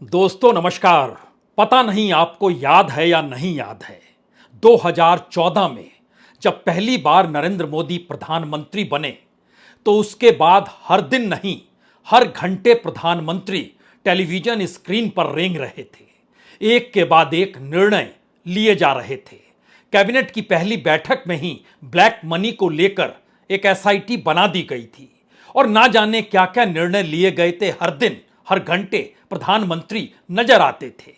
दोस्तों नमस्कार। पता नहीं आपको याद है या नहीं याद है, 2014 में जब पहली बार नरेंद्र मोदी प्रधानमंत्री बने तो उसके बाद हर दिन नहीं, हर घंटे प्रधानमंत्री टेलीविजन स्क्रीन पर रेंग रहे थे। एक के बाद एक निर्णय लिए जा रहे थे। कैबिनेट की पहली बैठक में ही ब्लैक मनी को लेकर एक एसआईटी बना दी गई थी और ना जाने क्या क्या निर्णय लिए गए थे। हर दिन हर घंटे प्रधानमंत्री नजर आते थे।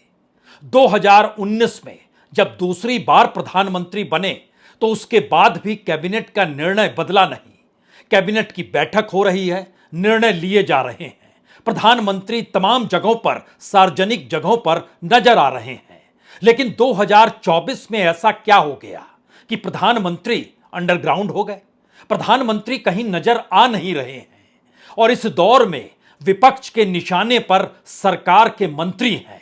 2019 में जब दूसरी बार प्रधानमंत्री बने तो उसके बाद भी कैबिनेट का निर्णय बदला नहीं। कैबिनेट की बैठक हो रही है, निर्णय लिए जा रहे हैं, प्रधानमंत्री तमाम जगहों पर, सार्वजनिक जगहों पर नजर आ रहे हैं। लेकिन 2024 में ऐसा क्या हो गया कि प्रधानमंत्री अंडरग्राउंड हो गए? प्रधानमंत्री कहीं नजर आ नहीं रहे हैं। और इस दौर में विपक्ष के निशाने पर सरकार के मंत्री हैं।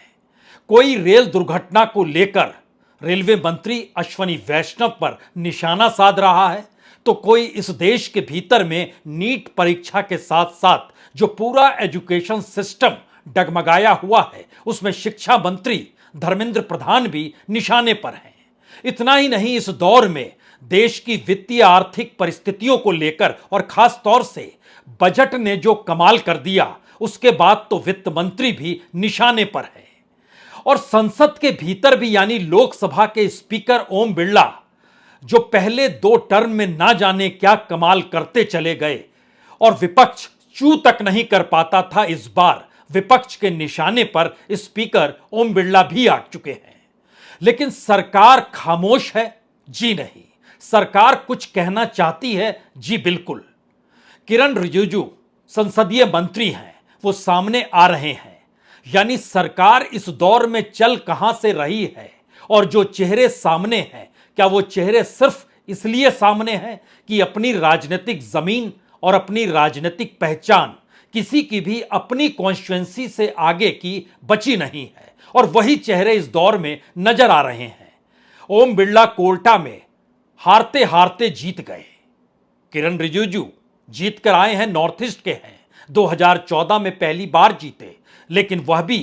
कोई रेल दुर्घटना को लेकर रेलवे मंत्री अश्वनी वैष्णव पर निशाना साध रहा है, तो कोई इस देश के भीतर में नीट परीक्षा के साथ साथ जो पूरा एजुकेशन सिस्टम डगमगाया हुआ है उसमें शिक्षा मंत्री धर्मेंद्र प्रधान भी निशाने पर हैं। इतना ही नहीं, इस दौर में देश की वित्तीय आर्थिक परिस्थितियों को लेकर और खास तौर से बजट ने जो कमाल कर दिया उसके बाद तो वित्त मंत्री भी निशाने पर है। और संसद के भीतर भी, यानी लोकसभा के स्पीकर ओम बिरला जो पहले 2 टर्म में ना जाने क्या कमाल करते चले गए और विपक्ष चू तक नहीं कर पाता था, इस बार विपक्ष के निशाने पर स्पीकर ओम बिरला भी आ चुके हैं। लेकिन सरकार खामोश है? जी नहीं। सरकार कुछ कहना चाहती है? जी बिल्कुल। किरण रिजिजू संसदीय मंत्री हैं, वो सामने आ रहे हैं। यानी सरकार इस दौर में चल कहां से रही है और जो चेहरे सामने हैं, क्या वो चेहरे सिर्फ इसलिए सामने हैं कि अपनी राजनीतिक जमीन और अपनी राजनीतिक पहचान किसी की भी अपनी कॉन्स्टिट्यूएंसी से आगे की बची नहीं है और वही चेहरे इस दौर में नजर आ रहे हैं। ओम बिरला कोर्टा में हारते हारते जीत गए। किरण रिजिजू जीत कर आए हैं, नॉर्थ ईस्ट के हैं, 2014 में पहली बार जीते, लेकिन वह भी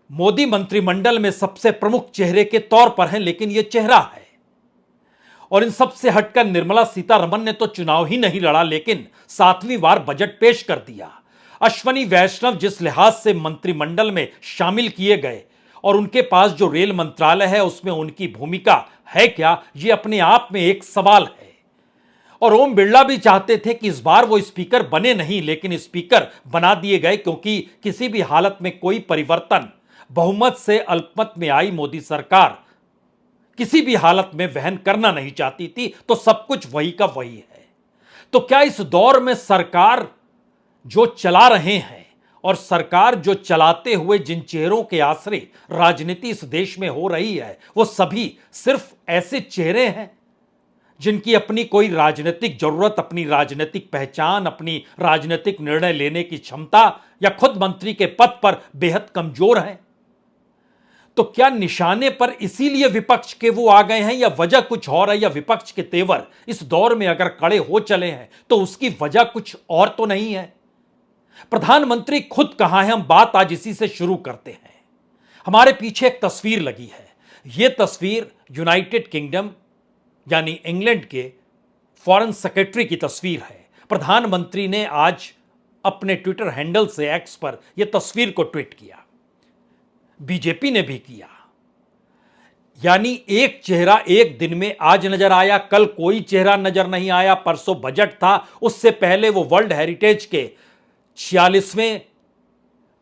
मोदी मंत्रिमंडल में सबसे प्रमुख चेहरे के तौर पर हैं। लेकिन यह चेहरा है। और इन सब से हटकर निर्मला सीतारमण ने तो चुनाव ही नहीं लड़ा, लेकिन 7वीं बार बजट पेश कर दिया। अश्वनी वैष्णव जिस लिहाज से मंत्रिमंडल में शामिल किए गए और उनके पास जो रेल मंत्रालय है उसमें उनकी भूमिका है क्या, यह अपने आप में एक सवाल है। और ओम बिरला भी चाहते थे कि इस बार वो स्पीकर बने नहीं, लेकिन स्पीकर बना दिए गए क्योंकि किसी भी हालत में कोई परिवर्तन बहुमत से अल्पमत में आई मोदी सरकार किसी भी हालत में वहन करना नहीं चाहती थी, तो सब कुछ वही का वही है। तो क्या इस दौर में सरकार जो चला रहे हैं और सरकार जो चलाते हुए जिन चेहरों के आश्रय राजनीति इस देश में हो रही है वो सभी सिर्फ ऐसे चेहरे हैं जिनकी अपनी कोई राजनीतिक जरूरत, अपनी राजनीतिक पहचान, अपनी राजनीतिक निर्णय लेने की क्षमता या खुद मंत्री के पद पर बेहद कमजोर हैं? तो क्या निशाने पर इसीलिए विपक्ष के वो आ गए हैं या वजह कुछ और है? या विपक्ष के तेवर इस दौर में अगर कड़े हो चले हैं तो उसकी वजह कुछ और तो नहीं है? प्रधानमंत्री खुद कहां है, हम बात आज इसी से शुरू करते हैं। हमारे पीछे एक तस्वीर लगी है। यह तस्वीर यूनाइटेड किंगडम यानी इंग्लैंड के फॉरेन सेक्रेटरी की तस्वीर है। प्रधानमंत्री ने आज अपने ट्विटर हैंडल से एक्स पर यह तस्वीर को ट्वीट किया। बीजेपी ने भी किया। यानी एक चेहरा एक दिन में आज नजर आया, कल कोई चेहरा नजर नहीं आया, परसों बजट था, उससे पहले वो वर्ल्ड हेरिटेज के 46वें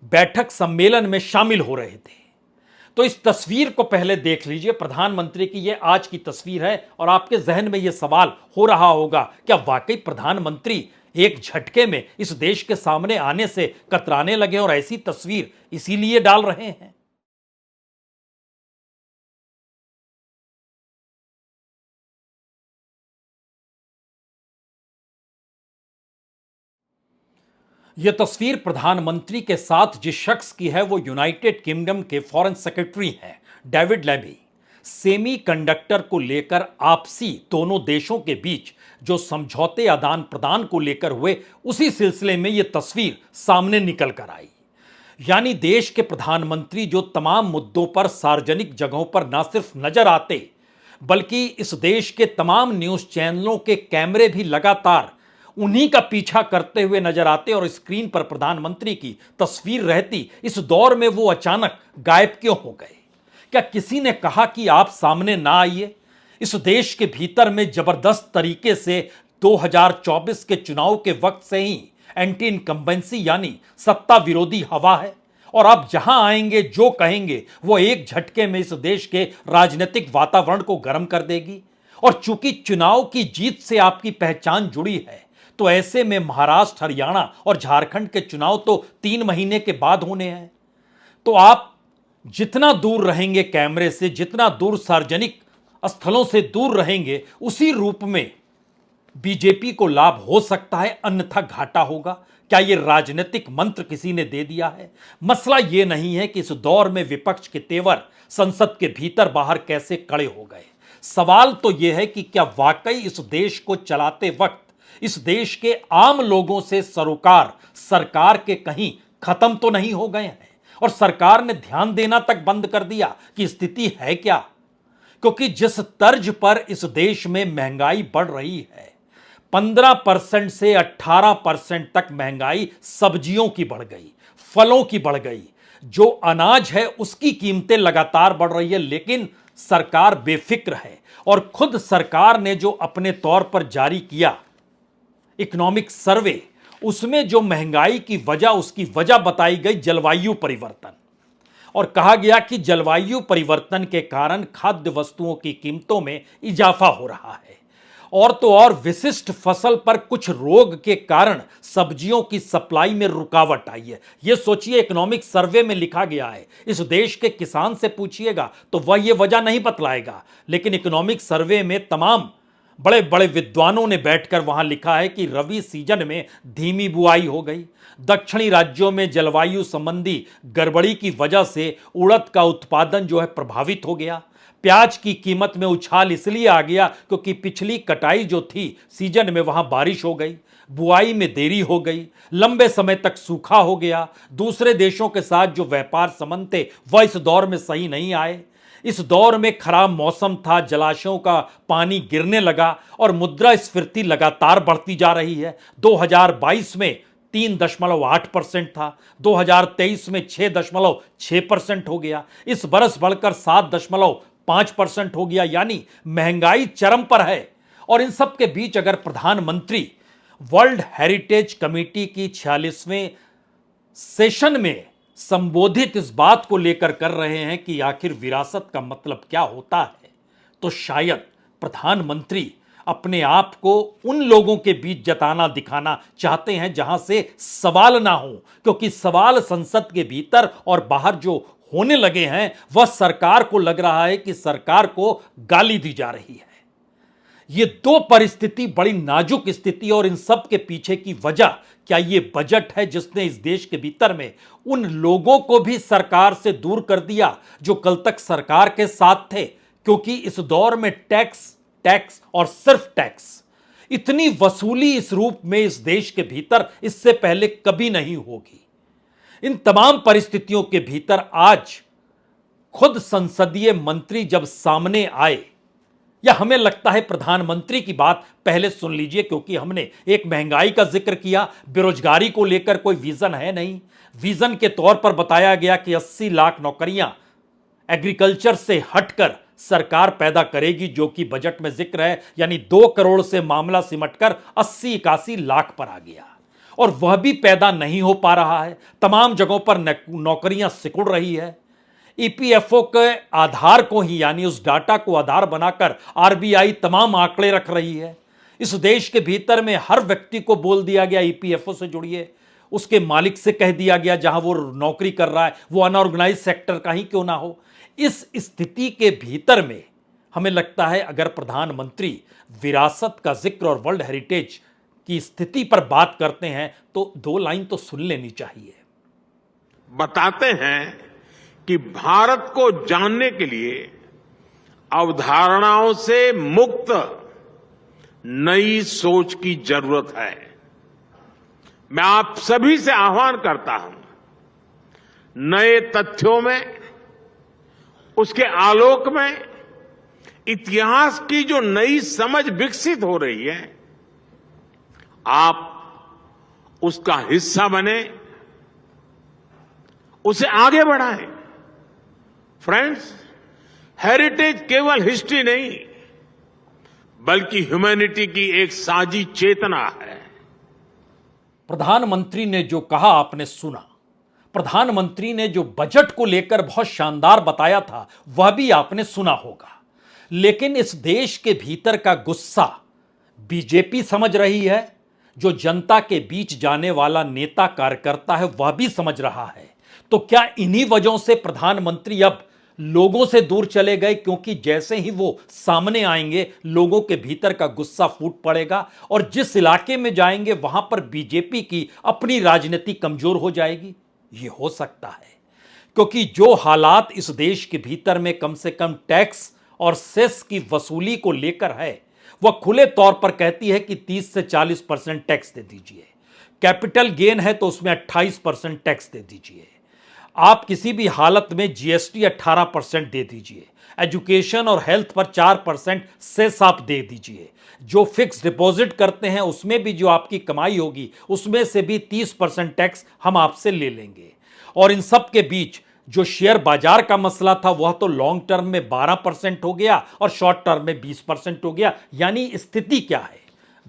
बैठक सम्मेलन में शामिल हो रहे थे। तो इस तस्वीर को पहले देख लीजिए। प्रधानमंत्री की यह आज की तस्वीर है और आपके जहन में यह सवाल हो रहा होगा, क्या वाकई प्रधानमंत्री एक झटके में इस देश के सामने आने से कतराने लगे और ऐसी तस्वीर इसीलिए डाल रहे हैं? यह तस्वीर प्रधानमंत्री के साथ जिस शख्स की है वो यूनाइटेड किंगडम के फॉरेन सेक्रेटरी हैं, डेविड लेमी। सेमी कंडक्टर को लेकर आपसी दोनों देशों के बीच जो समझौते आदान प्रदान को लेकर हुए, उसी सिलसिले में यह तस्वीर सामने निकल कर आई। यानी देश के प्रधानमंत्री जो तमाम मुद्दों पर सार्वजनिक जगहों पर न सिर्फ नजर आते बल्कि इस देश के तमाम न्यूज चैनलों के कैमरे भी लगातार उन्हीं का पीछा करते हुए नजर आते और स्क्रीन पर प्रधानमंत्री की तस्वीर रहती, इस दौर में वो अचानक गायब क्यों हो गए? क्या किसी ने कहा कि आप सामने ना आइए? इस देश के भीतर में जबरदस्त तरीके से 2024 के चुनाव के वक्त से ही एंटी इनकम्बेंसी यानी सत्ता विरोधी हवा है और आप जहां आएंगे जो कहेंगे वो एक झटके में इस देश के राजनीतिक वातावरण को गर्म कर देगी। और चूंकि चुनाव की जीत से आपकी पहचान जुड़ी है तो ऐसे में महाराष्ट्र, हरियाणा और झारखंड के चुनाव तो 3 महीने के बाद होने हैं। तो आप जितना दूर रहेंगे कैमरे से, जितना दूर सार्वजनिक स्थलों से दूर रहेंगे, उसी रूप में बीजेपी को लाभ हो सकता है, अन्यथा घाटा होगा। क्या यह राजनीतिक मंत्र किसी ने दे दिया है? मसला यह नहीं है कि इस दौर में विपक्ष के तेवर संसद के भीतर बाहर कैसे कड़े हो गए। सवाल तो यह है कि क्या वाकई इस देश को चलाते वक्त इस देश के आम लोगों से सरोकार सरकार के कहीं खत्म तो नहीं हो गए हैं और सरकार ने ध्यान देना तक बंद कर दिया कि स्थिति है क्या? क्योंकि जिस तर्ज पर इस देश में महंगाई बढ़ रही है, 15% से 18% तक महंगाई सब्जियों की बढ़ गई, फलों की बढ़ गई, जो अनाज है उसकी कीमतें लगातार बढ़ रही है, लेकिन सरकार बेफिक्र है। और खुद सरकार ने जो अपने तौर पर जारी किया इकोनॉमिक सर्वे, उसमें जो महंगाई की वजह, उसकी वजह बताई गई जलवायु परिवर्तन और कहा गया कि जलवायु परिवर्तन के कारण खाद्य वस्तुओं की कीमतों में इजाफा हो रहा है। और तो और विशिष्ट फसल पर कुछ रोग के कारण सब्जियों की सप्लाई में रुकावट आई है। यह सोचिए, इकोनॉमिक सर्वे में लिखा गया है। इस देश के किसान से पूछिएगा तो वह यह वजह नहीं बतलाएगा, लेकिन इकोनॉमिक सर्वे में तमाम बड़े बड़े विद्वानों ने बैठकर वहां लिखा है कि रबी सीजन में धीमी बुआई हो गई, दक्षिणी राज्यों में जलवायु संबंधी गड़बड़ी की वजह से उड़द का उत्पादन जो है प्रभावित हो गया, प्याज की कीमत में उछाल इसलिए आ गया क्योंकि पिछली कटाई जो थी सीजन में वहां बारिश हो गई, बुआई में देरी हो गई, लंबे समय तक सूखा हो गया, दूसरे देशों के साथ जो व्यापार संबंध थे वह इस दौर में सही नहीं आए, इस दौर में खराब मौसम था, जलाशयों का पानी गिरने लगा और मुद्रास्फीति लगातार बढ़ती जा रही है। 2022 में 3.8% था, 2023 में 6.6% हो गया, इस बरस बढ़कर 7.5% हो गया, यानी महंगाई चरम पर है। और इन सब के बीच अगर प्रधानमंत्री वर्ल्ड हेरिटेज कमेटी की 46वें सेशन में संबोधित इस बात को लेकर कर रहे हैं कि आखिर विरासत का मतलब क्या होता है, तो शायद प्रधानमंत्री अपने आप को उन लोगों के बीच जताना दिखाना चाहते हैं जहां से सवाल ना हो, क्योंकि सवाल संसद के भीतर और बाहर जो होने लगे हैं वह सरकार को लग रहा है कि सरकार को गाली दी जा रही है। ये दो परिस्थिति बड़ी नाजुक स्थिति, और इन सब के पीछे की वजह क्या ये बजट है जिसने इस देश के भीतर में उन लोगों को भी सरकार से दूर कर दिया जो कल तक सरकार के साथ थे? क्योंकि इस दौर में टैक्स टैक्स और सिर्फ टैक्स, इतनी वसूली इस रूप में इस देश के भीतर इससे पहले कभी नहीं होगी। इन तमाम परिस्थितियों के भीतर आज खुद संसदीय मंत्री जब सामने आए, या हमें लगता है प्रधानमंत्री की बात पहले सुन लीजिए, क्योंकि हमने एक महंगाई का जिक्र किया, बेरोजगारी को लेकर कोई विजन है नहीं। विजन के तौर पर बताया गया कि 80 लाख नौकरियां एग्रीकल्चर से हटकर सरकार पैदा करेगी, जो कि बजट में जिक्र है, यानी 2 करोड़ से मामला सिमटकर 80-81 लाख पर आ गया, और वह भी पैदा नहीं हो पा रहा है। तमाम जगहों पर नौकरियां सिकुड़ रही है। ईपीएफओ के आधार को ही, यानी उस डाटा को आधार बनाकर आरबीआई तमाम आंकड़े रख रही है। इस देश के भीतर में हर व्यक्ति को बोल दिया गया ईपीएफओ से जुड़िए, उसके मालिक से कह दिया गया जहां वो नौकरी कर रहा है वो अनऑर्गेनाइज सेक्टर का ही क्यों ना हो। इस स्थिति के भीतर में हमें लगता है अगर प्रधानमंत्री विरासत का जिक्र और वर्ल्ड हेरिटेज की स्थिति पर बात करते हैं तो 2 लाइन तो सुन लेनी चाहिए। बताते हैं कि भारत को जानने के लिए अवधारणाओं से मुक्त नई सोच की जरूरत है। मैं आप सभी से आह्वान करता हूं, नए तथ्यों में, उसके आलोक में इतिहास की जो नई समझ विकसित हो रही है, आप उसका हिस्सा बने, उसे आगे बढ़ाएं। फ्रेंड्स, हेरिटेज केवल हिस्ट्री नहीं, बल्कि ह्यूमैनिटी की एक साझी चेतना है। प्रधानमंत्री ने जो कहा आपने सुना। प्रधानमंत्री ने जो बजट को लेकर बहुत शानदार बताया था वह भी आपने सुना होगा। लेकिन इस देश के भीतर का गुस्सा बीजेपी समझ रही है, जो जनता के बीच जाने वाला नेता कार्यकर्ता है वह भी समझ रहा है। तो क्या इन्हीं वजहों से प्रधानमंत्री अब लोगों से दूर चले गए? क्योंकि जैसे ही वो सामने आएंगे लोगों के भीतर का गुस्सा फूट पड़ेगा और जिस इलाके में जाएंगे वहां पर बीजेपी की अपनी राजनीति कमजोर हो जाएगी। ये हो सकता है, क्योंकि जो हालात इस देश के भीतर में कम से कम टैक्स और सेस की वसूली को लेकर है, वह खुले तौर पर कहती है कि 30 से 40% टैक्स दे दीजिए। कैपिटल गेन है तो उसमें 28% टैक्स दे दीजिए। आप किसी भी हालत में जीएसटी 18% दे दीजिए। एजुकेशन और हेल्थ पर 4% सेस आप दे दीजिए। जो फिक्स डिपॉजिट करते हैं उसमें भी जो आपकी कमाई होगी उसमें से भी 30% टैक्स हम आपसे ले लेंगे। और इन सब के बीच जो शेयर बाजार का मसला था वह तो लॉन्ग टर्म में 12% हो गया और शॉर्ट टर्म में 20% हो गया। यानी स्थिति क्या है,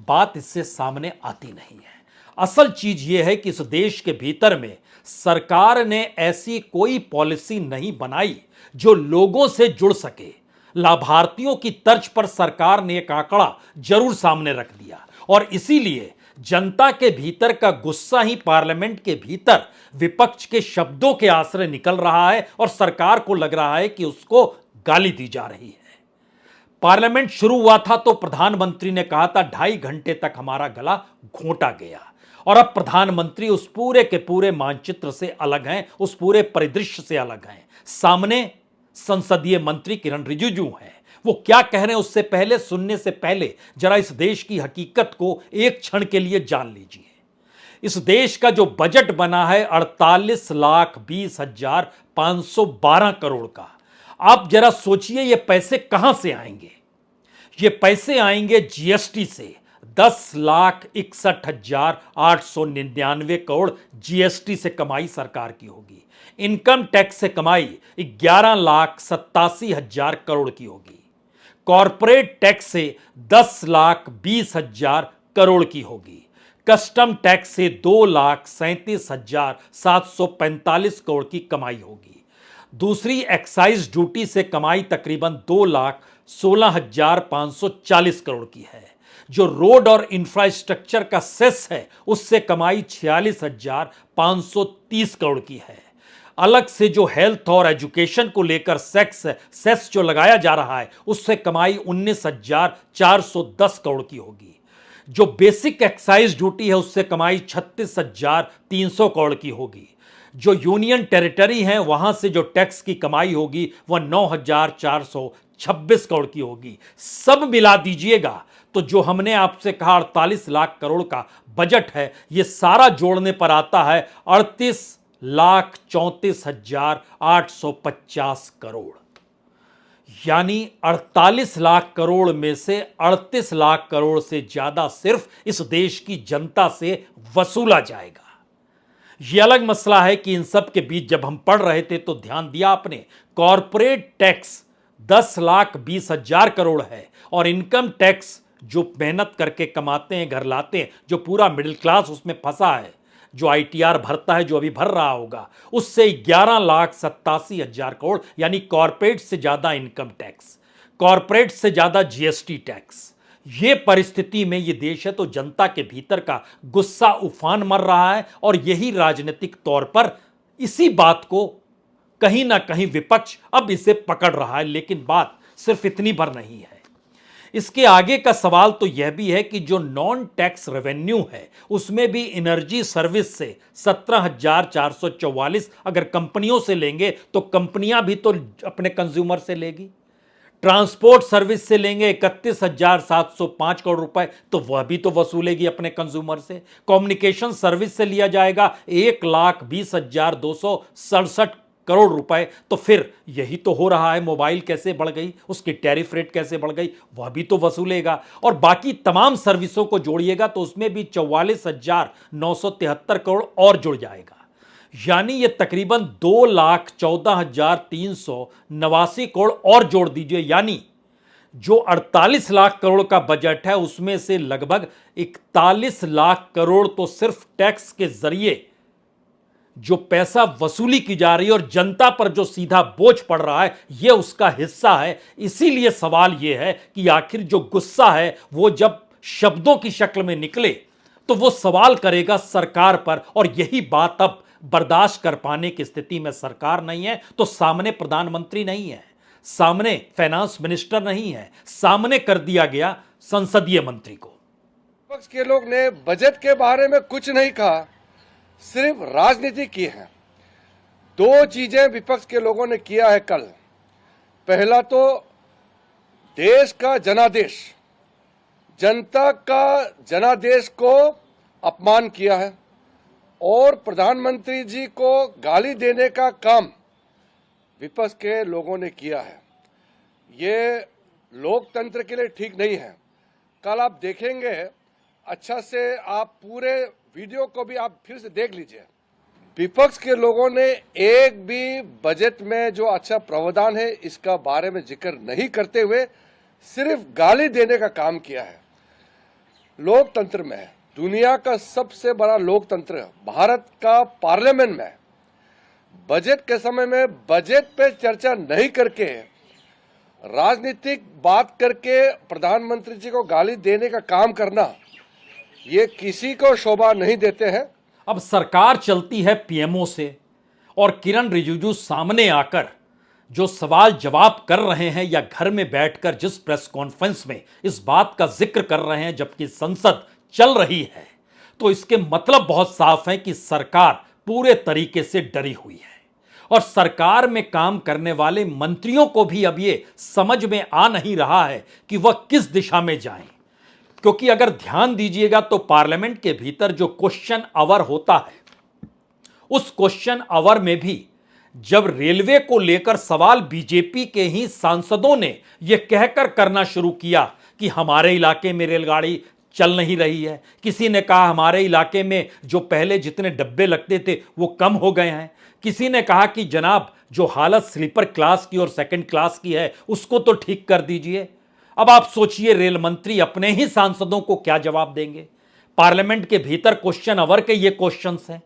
बात इससे सामने आती नहीं है। असल चीज यह है कि इस देश के भीतर में सरकार ने ऐसी कोई पॉलिसी नहीं बनाई जो लोगों से जुड़ सके। लाभार्थियों की तर्ज पर सरकार ने एक आंकड़ा जरूर सामने रख दिया और इसीलिए जनता के भीतर का गुस्सा ही पार्लियामेंट के भीतर विपक्ष के शब्दों के आश्रय निकल रहा है और सरकार को लग रहा है कि उसको गाली दी जा रही है। पार्लियामेंट शुरू हुआ था तो प्रधानमंत्री ने कहा था 2.5 घंटे तक हमारा गला घोंटा गया और अब प्रधानमंत्री उस पूरे के पूरे मानचित्र से अलग हैं, उस पूरे परिदृश्य से अलग हैं। सामने संसदीय मंत्री किरण रिजिजू हैं। वो क्या कह रहे हैं उससे पहले, सुनने से पहले जरा इस देश की हकीकत को एक क्षण के लिए जान लीजिए। इस देश का जो बजट बना है 48,20,512 करोड़ का, आप जरा सोचिए ये पैसे कहां से आएंगे। ये पैसे आएंगे जीएसटी से। 10,61,899 करोड़ जीएसटी से कमाई सरकार की होगी। इनकम टैक्स से कमाई 11,87,000 करोड़ की होगी। कॉरपोरेट टैक्स से 10,20,000 करोड़ की होगी। कस्टम टैक्स से 2,37,745 करोड़ की कमाई होगी। दूसरी एक्साइज ड्यूटी से कमाई तकरीबन 2,16,540 करोड़ की है। जो रोड और इंफ्रास्ट्रक्चर का सेस है उससे कमाई 46,530 करोड़ की है। अलग से जो हेल्थ और एजुकेशन को लेकर सेस जो लगाया जा रहा है उससे कमाई 19,410 करोड़ की होगी। जो बेसिक एक्साइज ड्यूटी है उससे कमाई 36,300 करोड़ की होगी। जो यूनियन टेरिटरी है वहां से जो टैक्स की कमाई होगी वह 9,426 करोड़ की होगी। सब मिला दीजिएगा तो जो हमने आपसे कहा 48 लाख करोड़ का बजट है, यह सारा जोड़ने पर आता है 38,34,850 करोड़। यानी 48 लाख करोड़ में से 38 लाख करोड़ से ज्यादा सिर्फ इस देश की जनता से वसूला जाएगा। यह अलग मसला है कि इन सब के बीच जब हम पढ़ रहे थे तो ध्यान दिया आपने, कॉरपोरेट टैक्स 10,20,000 करोड़ है और इनकम टैक्स जो मेहनत करके कमाते हैं, घर लाते हैं, जो पूरा मिडिल क्लास उसमें फंसा है, जो आईटीआर भरता है, जो अभी भर रहा होगा, उससे 11,87,000 करोड़। यानी कॉरपोरेट से ज्यादा इनकम टैक्स, कॉरपोरेट से ज्यादा जीएसटी टैक्स। ये परिस्थिति में ये देश है तो जनता के भीतर का गुस्सा उफान मर रहा है और यही राजनीतिक तौर पर इसी बात को कहीं ना कहीं विपक्ष अब इसे पकड़ रहा है। लेकिन बात सिर्फ इतनी भर नहीं है, इसके आगे का सवाल तो यह भी है कि जो नॉन टैक्स रेवेन्यू है उसमें भी एनर्जी सर्विस से 17,444 अगर कंपनियों से लेंगे तो कंपनियां भी तो अपने कंज्यूमर से लेगी। ट्रांसपोर्ट सर्विस से लेंगे 31,705 करोड़ रुपए, तो वह भी तो वसूलेगी अपने कंज्यूमर से। कम्युनिकेशन सर्विस से लिया जाएगा 1,20,267 करोड़ रुपए, तो फिर यही तो हो रहा है। मोबाइल कैसे बढ़ गई, उसकी टैरिफ रेट कैसे बढ़ गई, वह भी तो वसूलेगा। और बाकी तमाम सर्विसों को जोड़िएगा तो उसमें भी 44,973 करोड़ और जुड़ जाएगा। यानी ये तकरीबन 2,14,389 करोड़ और जोड़ दीजिए, यानी जो 48 लाख करोड़ का बजट है उसमें से लगभग 41 लाख करोड़ तो सिर्फ टैक्स के जरिए जो पैसा वसूली की जा रही है और जनता पर जो सीधा बोझ पड़ रहा है यह उसका हिस्सा है। इसीलिए सवाल यह है कि आखिर जो गुस्सा है वो जब शब्दों की शक्ल में निकले तो वो सवाल करेगा सरकार पर, और यही बात अब बर्दाश्त कर पाने की स्थिति में सरकार नहीं है। तो सामने प्रधानमंत्री नहीं है, सामने फाइनेंस मिनिस्टर नहीं है, सामने कर दिया गया संसदीय मंत्री को। विपक्ष के लोग ने बजट के बारे में कुछ नहीं कहा, सिर्फ राजनीति की है। दो चीजें विपक्ष के लोगों ने किया है कल। पहला तो देश का जनादेश, जनता का जनादेश को अपमान किया है और प्रधानमंत्री जी को गाली देने का काम विपक्ष के लोगों ने किया है। ये लोकतंत्र के लिए ठीक नहीं है। कल आप देखेंगे अच्छा से, आप पूरे वीडियो को भी आप फिर से देख लीजिए। विपक्ष के लोगों ने एक भी बजट में जो अच्छा प्रावधान है इसका बारे में जिक्र नहीं करते हुए सिर्फ गाली देने का काम किया है। लोकतंत्र में, दुनिया का सबसे बड़ा लोकतंत्र भारत का पार्लियामेंट में बजट के समय में बजट पे चर्चा नहीं करके राजनीतिक बात करके प्रधानमंत्री जी को गाली देने का काम करना, ये किसी को शोभा नहीं देते हैं। अब सरकार चलती है पीएमओ से, और किरण रिजिजू सामने आकर जो सवाल जवाब कर रहे हैं या घर में बैठकर जिस प्रेस कॉन्फ्रेंस में इस बात का जिक्र कर रहे हैं जबकि संसद चल रही है, तो इसके मतलब बहुत साफ है कि सरकार पूरे तरीके से डरी हुई है। और सरकार में काम करने वाले मंत्रियों को भी अब ये समझ में आ नहीं रहा है कि वह किस दिशा में जाएं। क्योंकि अगर ध्यान दीजिएगा तो पार्लियामेंट के भीतर जो क्वेश्चन आवर होता है, उस क्वेश्चन आवर में भी जब रेलवे को लेकर सवाल बीजेपी के ही सांसदों ने यह कहकर करना शुरू किया कि हमारे इलाके में रेलगाड़ी चल नहीं रही है, किसी ने कहा हमारे इलाके में जो पहले जितने डब्बे लगते थे वो कम हो गए हैं, किसी ने कहा कि जनाब जो हालत स्लीपर क्लास की और सेकंड क्लास की है उसको तो ठीक कर दीजिए। अब आप सोचिए रेल मंत्री अपने ही सांसदों को क्या जवाब देंगे। पार्लियामेंट के भीतर क्वेश्चन आवर के ये क्वेश्चंस हैं।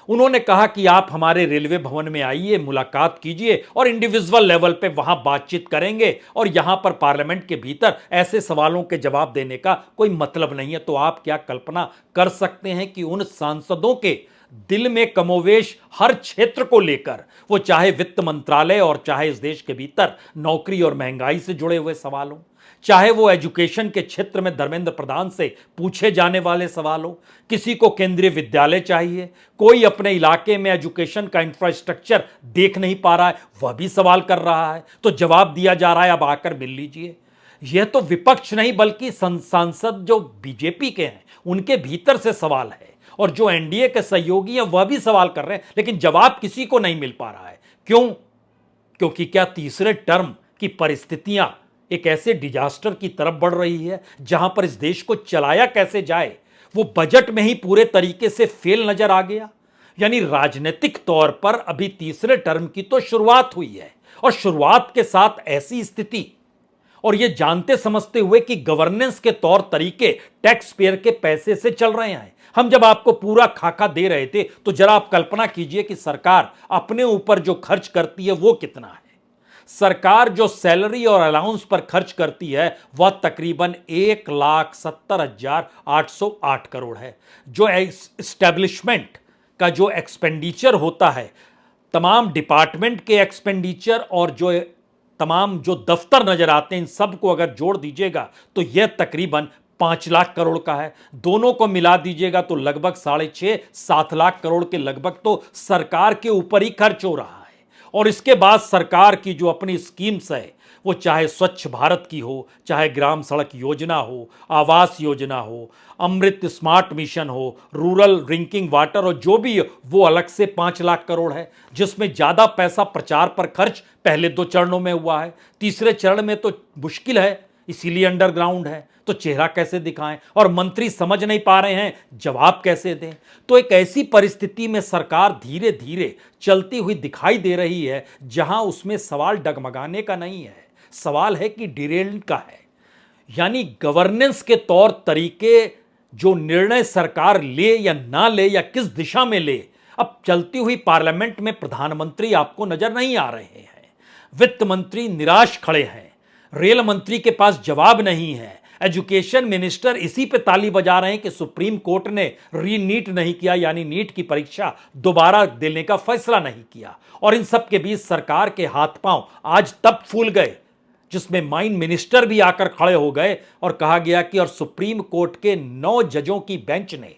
उन्होंने कहा कि आप हमारे रेलवे भवन में आइए, मुलाकात कीजिए और इंडिविजुअल लेवल पे वहां बातचीत करेंगे, और यहां पर पार्लियामेंट के भीतर ऐसे सवालों के जवाब देने का कोई मतलब नहीं है। तो आप क्या कल्पना कर सकते हैं कि उन सांसदों के दिल में कमोवेश हर क्षेत्र को लेकर, वो चाहे वित्त मंत्रालय और चाहे इस देश के भीतर नौकरी और महंगाई से जुड़े हुए सवाल हो, चाहे वो एजुकेशन के क्षेत्र में धर्मेंद्र प्रधान से पूछे जाने वाले सवाल हो, किसी को केंद्रीय विद्यालय चाहिए, कोई अपने इलाके में एजुकेशन का इंफ्रास्ट्रक्चर देख नहीं पा रहा है, वह भी सवाल कर रहा है, तो जवाब दिया जा रहा है अब आकर मिल लीजिए। यह तो विपक्ष नहीं बल्कि सांसद जो बीजेपी के हैं उनके भीतर से सवाल है, और जो एनडीए के सहयोगी हैं वह भी सवाल कर रहे हैं, लेकिन जवाब किसी को नहीं मिल पा रहा है। क्यों? क्योंकि क्या तीसरे टर्म की परिस्थितियां एक ऐसे डिजास्टर की तरफ बढ़ रही है जहां पर इस देश को चलाया कैसे जाए वो बजट में ही पूरे तरीके से फेल नजर आ गया। यानी राजनीतिक तौर पर अभी तीसरे टर्म की तो शुरुआत हुई है, और शुरुआत के साथ ऐसी स्थिति, और ये जानते समझते हुए कि गवर्नेंस के तौर तरीके टैक्स पेयर के पैसे से चल रहे हैं। हम जब आपको पूरा खाका दे रहे थे तो जरा आप कल्पना कीजिए कि सरकार अपने ऊपर जो खर्च करती है वो कितना है। सरकार जो सैलरी और अलाउंस पर खर्च करती है वह तकरीबन 1,70,808 करोड़ है। जो एस्टैब्लिशमेंट का जो एक्सपेंडिचर होता है, तमाम डिपार्टमेंट के एक्सपेंडिचर और जो तमाम जो दफ्तर नजर आते हैं, इन सब को अगर जोड़ दीजिएगा तो यह तकरीबन 5 लाख करोड़ का है। दोनों को मिला दीजिएगा तो लगभग 6.5-7 लाख करोड़ के लगभग तो सरकार के ऊपर ही खर्च हो रहा है। और इसके बाद सरकार की जो अपनी स्कीम्स है वो चाहे स्वच्छ भारत की हो, चाहे ग्राम सड़क योजना हो, आवास योजना हो, अमृत स्मार्ट मिशन हो, रूरल ड्रिंकिंग वाटर और जो भी हो, वो अलग से 5 लाख करोड़ है, जिसमें ज़्यादा पैसा प्रचार पर खर्च पहले 2 चरणों में हुआ है। तीसरे चरण में तो मुश्किल है, इसीलिए अंडरग्राउंड है। तो चेहरा कैसे दिखाएं, और मंत्री समझ नहीं पा रहे हैं जवाब कैसे दें। तो एक ऐसी परिस्थिति में सरकार धीरे धीरे चलती हुई दिखाई दे रही है जहां उसमें सवाल डगमगाने का नहीं है, सवाल है कि डिरेलमेंट का है। यानी गवर्नेंस के तौर तरीके, जो निर्णय सरकार ले या ना ले या किस दिशा में ले, अब चलती हुई पार्लियामेंट में प्रधानमंत्री आपको नजर नहीं आ रहे हैं, वित्त मंत्री निराश खड़े हैं, रेल मंत्री के पास जवाब नहीं है, एजुकेशन मिनिस्टर इसी पे ताली बजा रहे हैं कि सुप्रीम कोर्ट ने रीनीट नहीं किया, यानी नीट की परीक्षा दोबारा देने का फैसला नहीं किया। और इन सब के बीच सरकार के हाथ पांव आज तब फूल गए जिसमें माइन मिनिस्टर भी आकर खड़े हो गए और कहा गया कि और सुप्रीम कोर्ट के 9 जजों की बेंच ने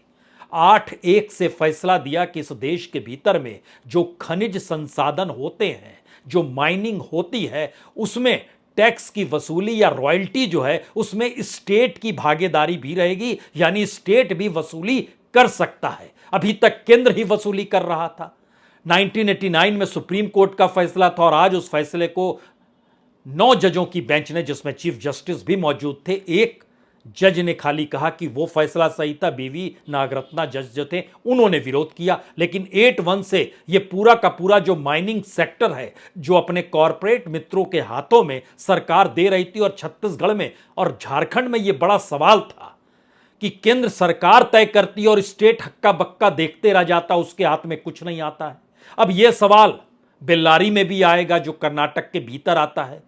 8-1 से फैसला दिया कि इस देश के भीतर में जो खनिज संसाधन होते हैं, जो माइनिंग होती है, उसमें टैक्स की वसूली या रॉयल्टी जो है उसमें स्टेट की भागीदारी भी रहेगी, यानी स्टेट भी वसूली कर सकता है। अभी तक केंद्र ही वसूली कर रहा था। 1989 में सुप्रीम कोर्ट का फैसला था और आज उस फैसले को 9 जजों की बेंच ने, जिसमें चीफ जस्टिस भी मौजूद थे, एक जज ने खाली कहा कि वो फैसला सही था, बीवी नागरत्ना जज जो थे उन्होंने विरोध किया। लेकिन 8-1 से ये पूरा का पूरा जो माइनिंग सेक्टर है, जो अपने कॉरपोरेट मित्रों के हाथों में सरकार दे रही थी, और छत्तीसगढ़ में और झारखंड में ये बड़ा सवाल था कि केंद्र सरकार तय करती और स्टेट हक्का बक्का देखते रह जाता, उसके हाथ में कुछ नहीं आता है। अब यह सवाल बेल्लारी में भी आएगा जो कर्नाटक के भीतर आता है।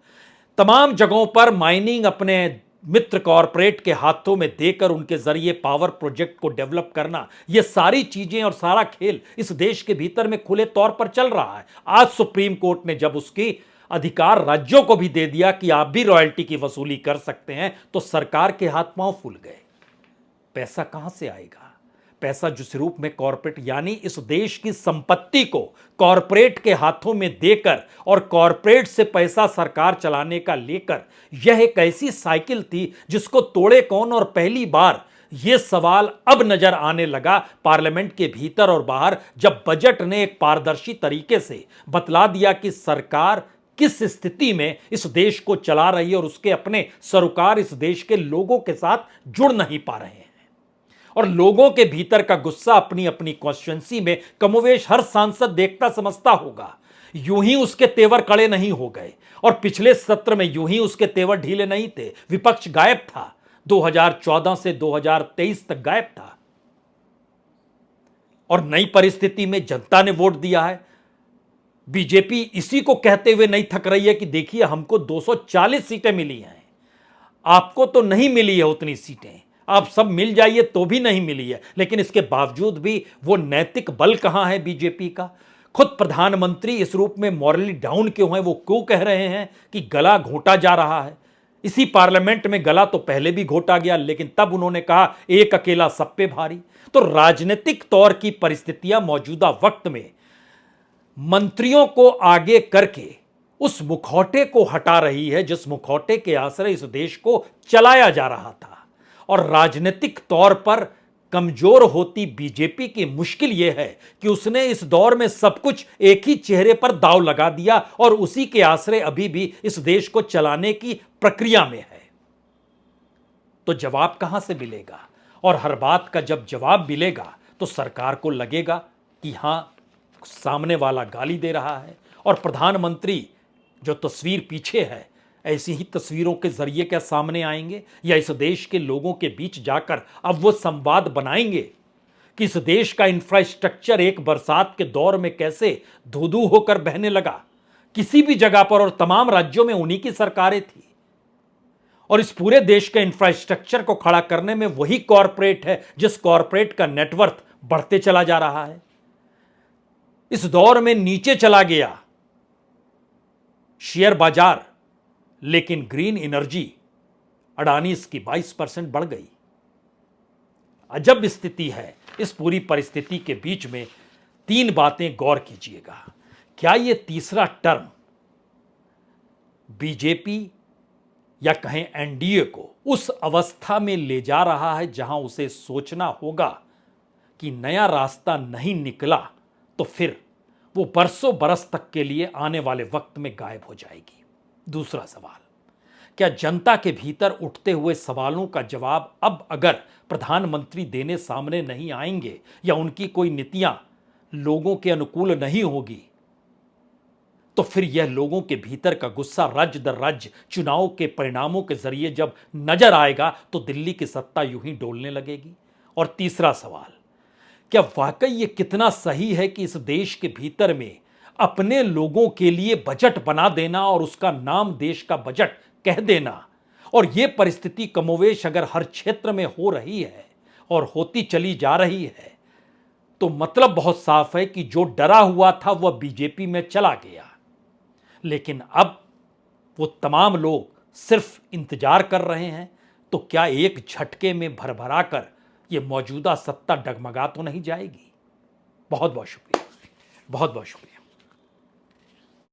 तमाम जगहों पर माइनिंग अपने मित्र कॉरपोरेट के हाथों में देकर उनके जरिए पावर प्रोजेक्ट को डेवलप करना, ये सारी चीजें और सारा खेल इस देश के भीतर में खुले तौर पर चल रहा है। आज सुप्रीम कोर्ट ने जब उसकी अधिकार राज्यों को भी दे दिया कि आप भी रॉयल्टी की वसूली कर सकते हैं, तो सरकार के हाथ पांव फूल गए। पैसा कहां से आएगा? पैसा जिस रूप में कॉरपोरेट, यानी इस देश की संपत्ति को कॉरपोरेट के हाथों में देकर और कॉरपोरेट से पैसा सरकार चलाने का लेकर, यह एक ऐसी साइकिल थी जिसको तोड़े कौन। और पहली बार यह सवाल अब नजर आने लगा पार्लियामेंट के भीतर और बाहर, जब बजट ने एक पारदर्शी तरीके से बतला दिया कि सरकार किस स्थिति में इस देश को चला रही है और उसके अपने सरोकार इस देश के लोगों के साथ जुड़ नहीं पा रहे हैं। और लोगों के भीतर का गुस्सा अपनी अपनी कॉन्स्टिट्यूएंसी में कमोवेश हर सांसद देखता समझता होगा। यूं ही उसके तेवर कड़े नहीं हो गए, और पिछले सत्र में यूं ही उसके तेवर ढीले नहीं थे। विपक्ष गायब था, 2014 से 2023 तक गायब था। और नई परिस्थिति में जनता ने वोट दिया है। बीजेपी इसी को कहते हुए नहीं थक रही है कि देखिए हमको 240 सीटें मिली हैं, आपको तो नहीं मिली है उतनी सीटें, आप सब मिल जाइए तो भी नहीं मिली है। लेकिन इसके बावजूद भी वो नैतिक बल कहां है बीजेपी का? खुद प्रधानमंत्री इस रूप में मॉरली डाउन क्यों है? वो क्यों कह रहे हैं कि गला घोटा जा रहा है? इसी पार्लियामेंट में गला तो पहले भी घोटा गया, लेकिन तब उन्होंने कहा एक अकेला सब पे भारी। तो राजनीतिक तौर की परिस्थितियां मौजूदा वक्त में मंत्रियों को आगे करके उस मुखौटे को हटा रही है जिस मुखौटे के आश्रय इस देश को चलाया जा रहा था। और राजनीतिक तौर पर कमजोर होती बीजेपी की मुश्किल यह है कि उसने इस दौर में सब कुछ एक ही चेहरे पर दांव लगा दिया और उसी के आश्रय अभी भी इस देश को चलाने की प्रक्रिया में है। तो जवाब कहां से मिलेगा? और हर बात का जब जवाब मिलेगा तो सरकार को लगेगा कि हां, सामने वाला गाली दे रहा है। और प्रधानमंत्री जो तस्वीर पीछे है, ऐसी ही तस्वीरों के जरिए क्या सामने आएंगे, या इस देश के लोगों के बीच जाकर अब वो संवाद बनाएंगे कि इस देश का इंफ्रास्ट्रक्चर एक बरसात के दौर में कैसे धू-धू होकर बहने लगा किसी भी जगह पर, और तमाम राज्यों में उन्हीं की सरकारें थी। और इस पूरे देश के इंफ्रास्ट्रक्चर को खड़ा करने में वही कॉरपोरेट है जिस कॉरपोरेट का नेटवर्थ बढ़ते चला जा रहा है। इस दौर में नीचे चला गया शेयर बाजार, लेकिन ग्रीन एनर्जी अडानी इसकी 22% बढ़ गई। अजब स्थिति है। इस पूरी परिस्थिति के बीच में 3 बातें गौर कीजिएगा। क्या यह तीसरा टर्म बीजेपी या कहें एनडीए को उस अवस्था में ले जा रहा है जहां उसे सोचना होगा कि नया रास्ता नहीं निकला तो फिर वो बरसों बरस तक के लिए आने वाले वक्त में गायब हो जाएगी। दूसरा सवाल, क्या जनता के भीतर उठते हुए सवालों का जवाब अब अगर प्रधानमंत्री देने सामने नहीं आएंगे या उनकी कोई नीतियां लोगों के अनुकूल नहीं होगी तो फिर यह लोगों के भीतर का गुस्सा राज्य दर राज्य चुनाव के परिणामों के जरिए जब नजर आएगा तो दिल्ली की सत्ता यूं ही डोलने लगेगी। और तीसरा सवाल, क्या वाकई ये कितना सही है कि इस देश के भीतर में अपने लोगों के लिए बजट बना देना और उसका नाम देश का बजट कह देना, और यह परिस्थिति कमोवेश अगर हर क्षेत्र में हो रही है और होती चली जा रही है तो मतलब बहुत साफ है कि जो डरा हुआ था वह बीजेपी में चला गया, लेकिन अब वो तमाम लोग सिर्फ इंतजार कर रहे हैं। तो क्या एक झटके में भरभरा कर ये मौजूदा सत्ता डगमगा तो नहीं जाएगी? बहुत बहुत शुक्रिया, बहुत बहुत शुक्रिया।